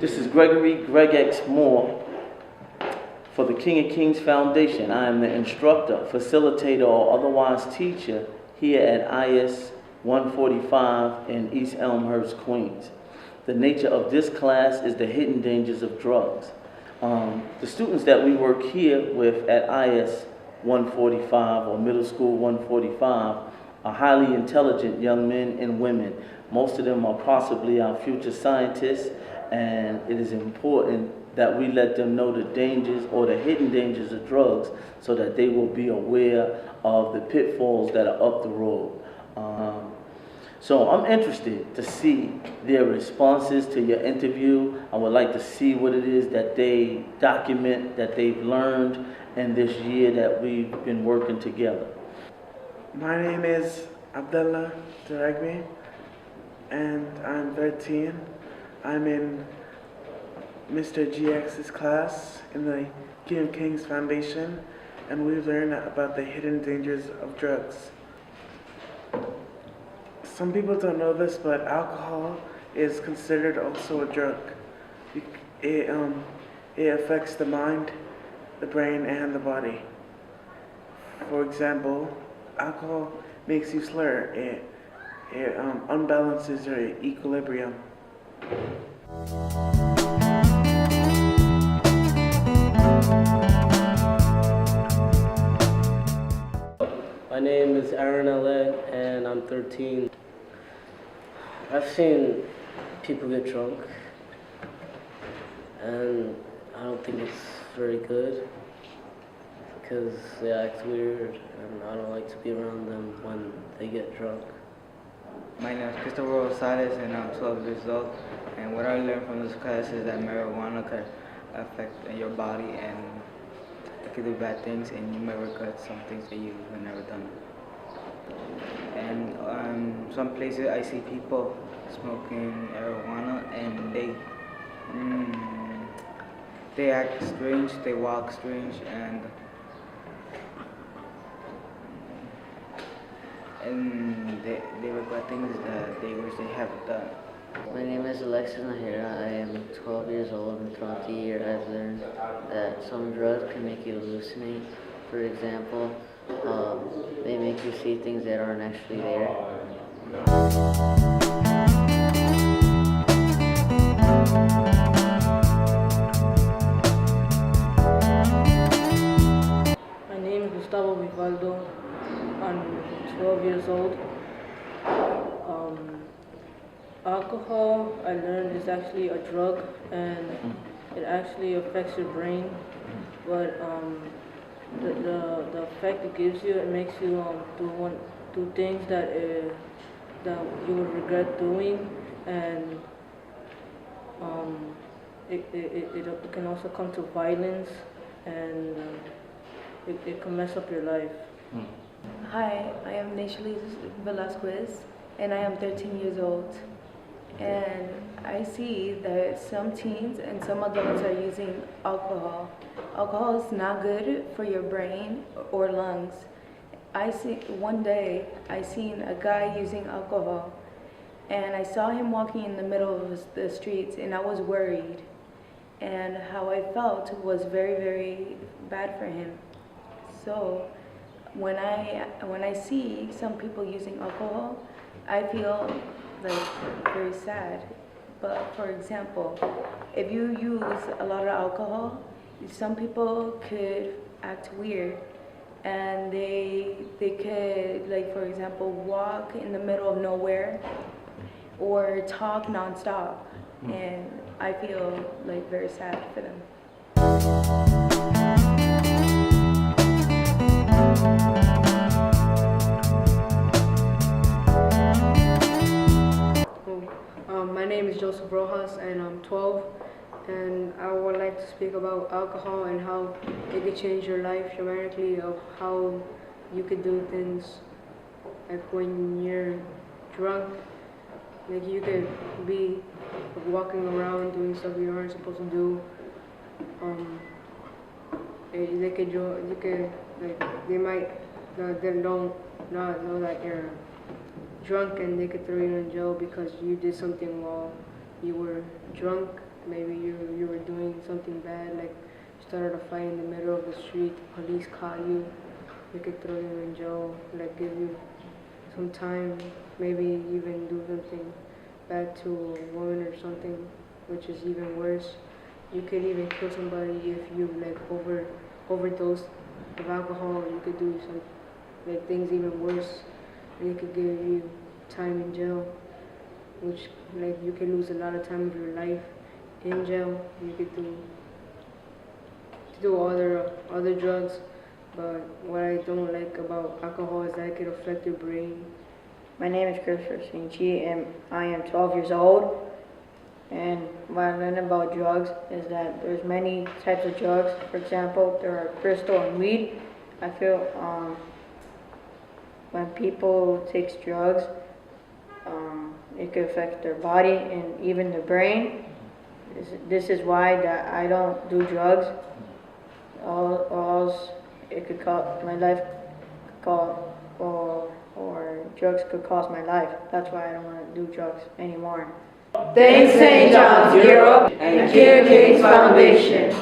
This is Gregory Greg X. Moore for the King of Kings Foundation. I am the instructor, facilitator, or otherwise teacher here at IS 145 in East Elmhurst, Queens. The nature of this class is the hidden dangers of drugs. The students that we work here with at IS 145 or Middle School 145 are highly intelligent young men and women. Most of them are possibly our future scientists, and it is important that we let them know the dangers or the hidden dangers of drugs so that they will be aware of the pitfalls that are up the road. So I'm interested to see their responses to your interview. I would like to see what it is that they document, that they've learned in this year that we've been working together. My name is Abdullah Daragmi, and I'm 13. I'm in Mr. GX's class in the King of Kings Foundation, and we've learned about the hidden dangers of drugs. Some people don't know this, but alcohol is considered also a drug. It affects the mind, the brain, and the body. For example, alcohol makes you slur. It unbalances your equilibrium. My name is Aaron LA, and I'm 13. I've seen people get drunk, and I don't think it's very good because they act weird, and I don't like to be around them when they get drunk. My name is Christopher Rosales, and I'm 12 years old. And what I learned from this class is that marijuana can affect your body, and it can do bad things, and you might regret some things that you have never done. And some places I see people smoking marijuana, and they act strange, they walk strange, and they regret things that they wish they haven't done. My name is Alexis Nahira. I am 12 years old, and throughout the year I've learned that some drugs can make you hallucinate. For example, they make you see things that aren't actually there. My name is Gustavo Vivaldo. I'm 12 years old. Alcohol, I learned, is actually a drug, and it actually affects your brain. But the effect it gives you, it makes you do things that you would regret doing, and it can also come to violence, and it can mess up your life. Hi, I am Neshaliz Velasquez, and I am 13 years old. And I see that some teens and some adults are using alcohol. Alcohol is not good for your brain or lungs. One day I seen a guy using alcohol, and I saw him walking in the middle of the streets, and I was worried. And how I felt was very, very bad for him. So when I see some people using alcohol, I feel like very sad. But for example, if you use a lot of alcohol, some people could act weird, and they could, like, for example, walk in the middle of nowhere or talk nonstop, and I feel like very sad for them. My name is Joseph Rojas, and I'm 12, and I would like to speak about alcohol and how it could change your life dramatically, of how you could do things like when you're drunk. Like, you could be walking around doing stuff you aren't supposed to do. They might don't not know that you're drunk, and they could throw you in jail because you did something while you were drunk. maybe you were doing something bad, like started a fight in the middle of the street, the police caught you, they could throw you in jail, like give you some time, maybe even do something bad to a woman or something, which is even worse. You could even kill somebody if you like overdose of alcohol. You could do some like things even worse. They could give you time in jail, which like you could lose a lot of time of your life in jail. You could do other drugs, but what I don't like about alcohol is that it could affect your brain. My name is Christopher Sinchi and I am 12 years old. And what I learned about drugs is that there's many types of drugs. For example, there are crystal and weed. I feel when people take drugs, it could affect their body and even their brain. This is why that I don't do drugs, or else it could cost my life, or drugs could cost my life. That's why I don't want to do drugs anymore. Thanks St. John's Europe and King of Kings Foundation.